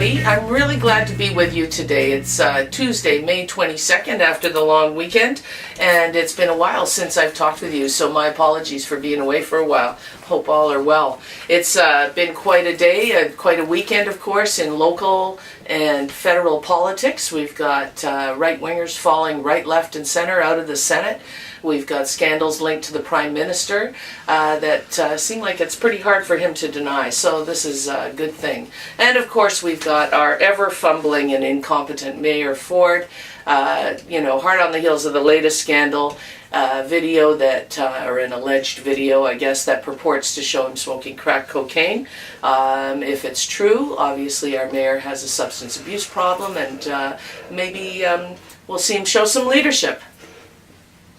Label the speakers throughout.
Speaker 1: everybody. I'm really glad to be with you today. It's Tuesday, May 22nd, after the long weekend, and it's been a while since I've talked with you, so my apologies for being away for a while. Hope all are well. It's been quite a day, quite a weekend, of course, in local and federal politics. We've got right-wingers falling right, left, and center out of the Senate. We've got scandals linked to the Prime Minister that seem like it's pretty hard for him to deny, so this is a good thing. And of course we've got our ever-fumbling and incompetent Mayor Ford, hard on the heels of the latest scandal, video that, or an alleged video, I guess, that purports to show him smoking crack cocaine. If it's true, obviously our mayor has a substance abuse problem, and maybe we'll see him show some leadership.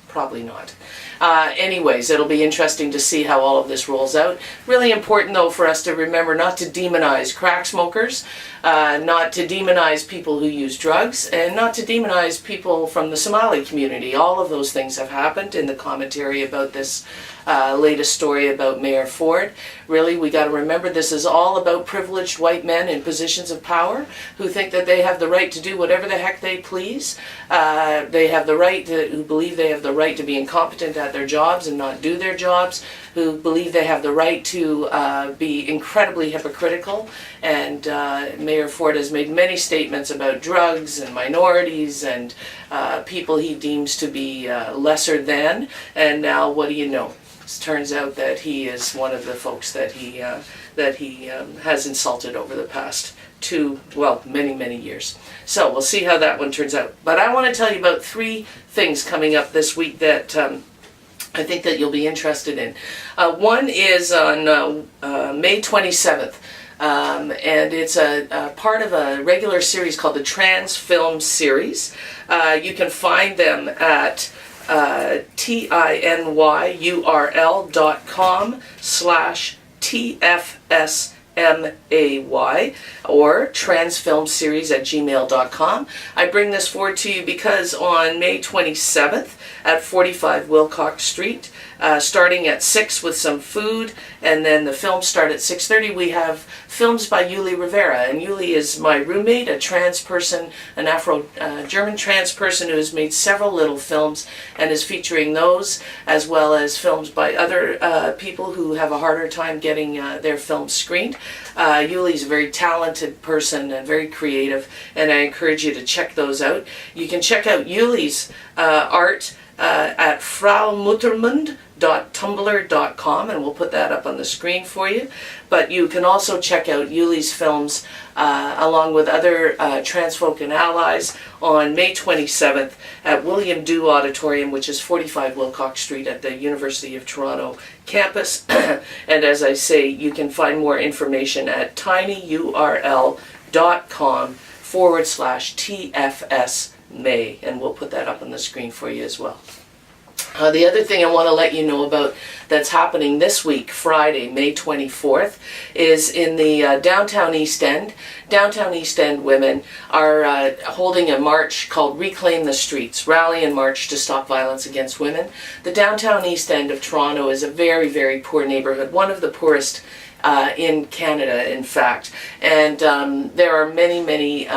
Speaker 1: Probably not. Anyways, it'll be interesting to see how all of this rolls out. Really important, though, for us to remember not to demonize crack smokers, not to demonize people who use drugs, and not to demonize people from the Somali community. All of those things have happened in the commentary about this latest story about Mayor Ford. Really, we got to remember this is all about privileged white men in positions of power who think that they have the right to do whatever the heck they please. They have the right to, who believe they have the right to be incompetent at their jobs and not do their jobs, who believe they have the right to be incredibly hypocritical. And Mayor Ford has made many statements about drugs and minorities and people he deems to be lesser than. And now, what do you know? It turns out that he is one of the folks that he has insulted over the past many years. So we'll see how that one turns out. But I want to tell you about three things coming up this week that I think that you'll be interested in. One is on May 27th. And it's a part of a regular series called the Trans Film Series. You can find them at tinyurl.com/TFSMAY or transfilmseries@gmail.com. I bring this forward to you because on May 27th at 45 Wilcox Street, starting at 6 with some food, and then the films start at 6:30. We have films by Yuli Rivera, and Yuli is my roommate, a trans person, an Afro-German trans person who has made several little films and is featuring those, as well as films by other people who have a harder time getting their films screened. Yuli's a very talented person and very creative, and I encourage you to check those out. You can check out Yuli's art at fraumuttermund.tumblr.com, and we'll put that up on the screen for you. But you can also check out Yuli's films along with other trans folk and allies on May 27th at William Dew Auditorium, which is 45 Wilcox Street at the University of Toronto campus. And as I say, you can find more information at tinyurl.com/TFSMay, and we'll put that up on the screen for you as well. The other thing I want to let you know about that's happening this week, Friday, May 24th, is in the downtown East End. Downtown East End women are holding a march called Reclaim the Streets, Rally and March to Stop Violence Against Women. The downtown East End of Toronto is a very, very poor neighborhood, one of the poorest in Canada, in fact. And there are many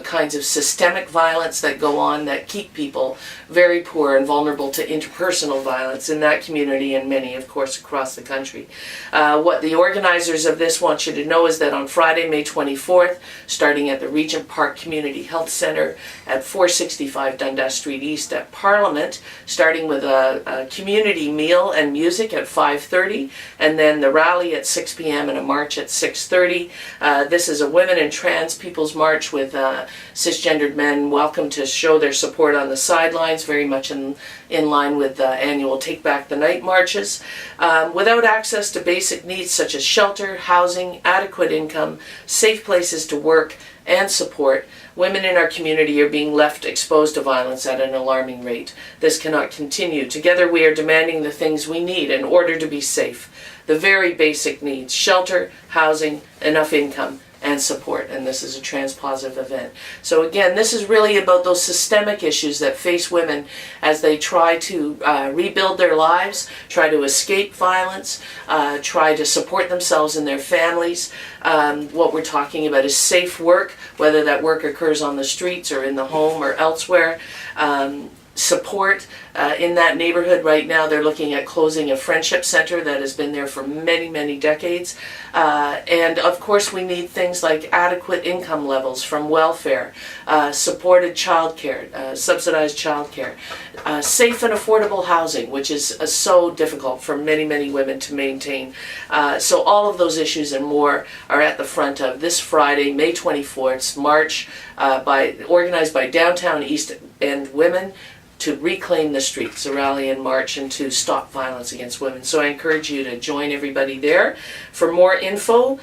Speaker 1: kinds of systemic violence that go on that keep people very poor and vulnerable to interpersonal violence in that community and many, of course, across the country. What the organizers of this want you to know is that on Friday, May 24th, starting at the Regent Park Community Health Center at 465 Dundas Street East at Parliament, starting with a community meal and music at 5:30, and then the rally at 6 p.m. and a march at 6:30. This is a women and trans people's march with cisgendered men welcome to show their support on the sidelines, very much in line with annual Take Back the Night marches. Without access to basic needs such as shelter, housing, adequate income, safe places to work, and support, women in our community are being left exposed to violence at an alarming rate. This cannot continue. Together we are demanding the things we need in order to be safe. The very basic needs: shelter, housing, enough income, and support, and this is a trans-positive event. So again, this is really about those systemic issues that face women as they try to rebuild their lives, try to escape violence, try to support themselves and their families. What we're talking about is safe work, whether that work occurs on the streets or in the home or elsewhere. Support in that neighborhood. Right now they're looking at closing a friendship center that has been there for many, many decades. And of course we need things like adequate income levels from welfare, supported childcare, subsidized childcare, safe and affordable housing, which is so difficult for many, many women to maintain. So all of those issues and more are at the front of this Friday, May 24th, march organized by Downtown East End Women to reclaim the streets, a rally and march, and to stop violence against women. So I encourage you to join everybody there. For more info,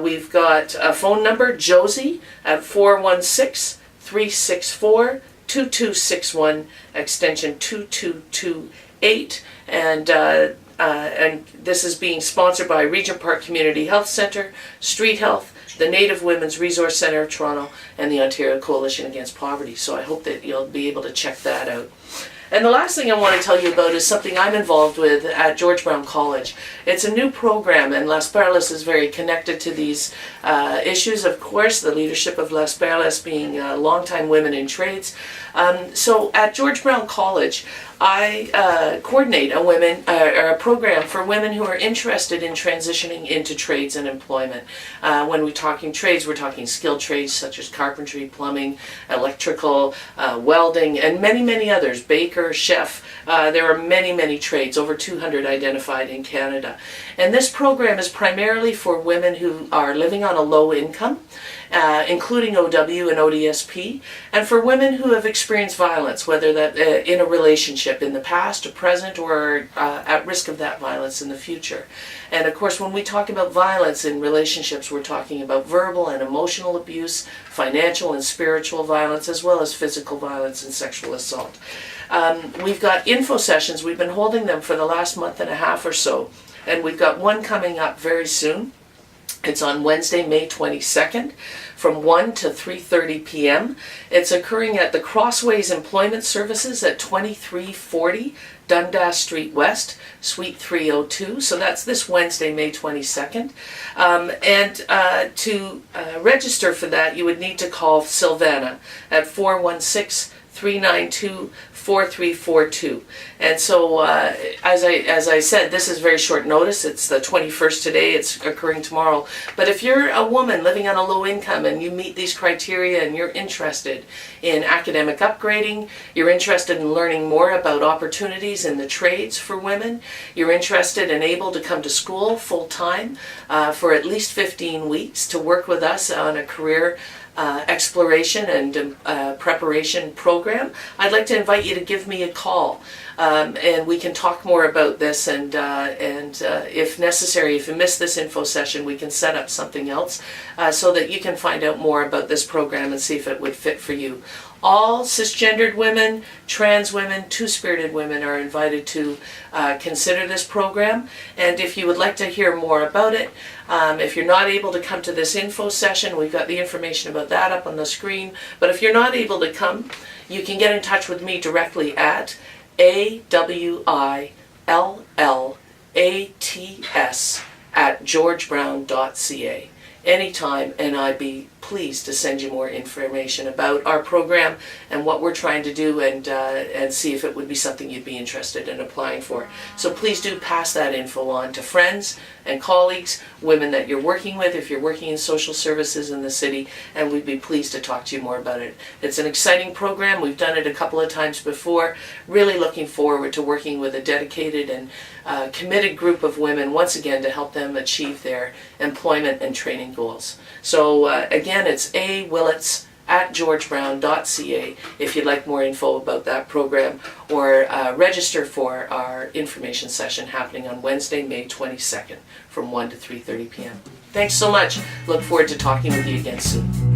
Speaker 1: we've got a phone number, Josie, at 416-364-2261, extension 2228. And this is being sponsored by Regent Park Community Health Centre, Street Health, the Native Women's Resource Centre of Toronto, and the Ontario Coalition Against Poverty. So I hope that you'll be able to check that out. And the last thing I want to tell you about is something I'm involved with at George Brown College. It's a new program, and Las Perlas is very connected to these issues, of course, the leadership of Las Perlas being longtime women in trades. So at George Brown College, I coordinate a program for women who are interested in transitioning into trades and employment. When we're talking trades, we're talking skilled trades such as carpentry, plumbing, electrical, welding, and many, many others, baker, chef. There are many, many trades, over 200 identified in Canada. And this program is primarily for women who are living on a low income, including OW and ODSP, and for women who have experienced violence, whether that in a relationship in the past or present, or at risk of that violence in the future. And of course, when we talk about violence in relationships, we're talking about verbal and emotional abuse, financial and spiritual violence, as well as physical violence and sexual assault. We've got info sessions. We've been holding them for the last month and a half or so, and we've got one coming up very soon. It's on Wednesday, May 22nd, from 1 to 3:30 p.m. It's occurring at the Crossways Employment Services at 2340 Dundas Street West, Suite 302. So that's this Wednesday, May 22nd. To register for that, you would need to call Sylvana at 416-392-4342. And so, as I said, this is very short notice. It's the 21st today. It's occurring tomorrow. But if you're a woman living on a low income and you meet these criteria and you're interested in academic upgrading, you're interested in learning more about opportunities in the trades for women, you're interested and able to come to school full-time for at least 15 weeks to work with us on a career exploration and preparation program, I'd like to invite you to give me a call. And we can talk more about this, and if necessary, if you miss this info session, we can set up something else so that you can find out more about this program and see if it would fit for you. All cisgendered women, trans women, two-spirited women are invited to consider this program. And if you would like to hear more about it, if you're not able to come to this info session, we've got the information about that up on the screen. But if you're not able to come, you can get in touch with me directly at awillats@georgebrown.ca anytime, and I'd be pleased to send you more information about our program and what we're trying to do, and see if it would be something you'd be interested in applying for. So please do pass that info on to friends and colleagues, women that you're working with if you're working in social services in the city, and we'd be pleased to talk to you more about it. It's an exciting program. We've done it a couple of times before. Really looking forward to working with a dedicated and committed group of women once again to help them achieve their employment and training goals. So again, it's awillats@georgebrown.ca if you'd like more info about that program, or register for our information session happening on Wednesday, May 22nd from 1 to 3:30 p.m. Thanks so much. Look forward to talking with you again soon.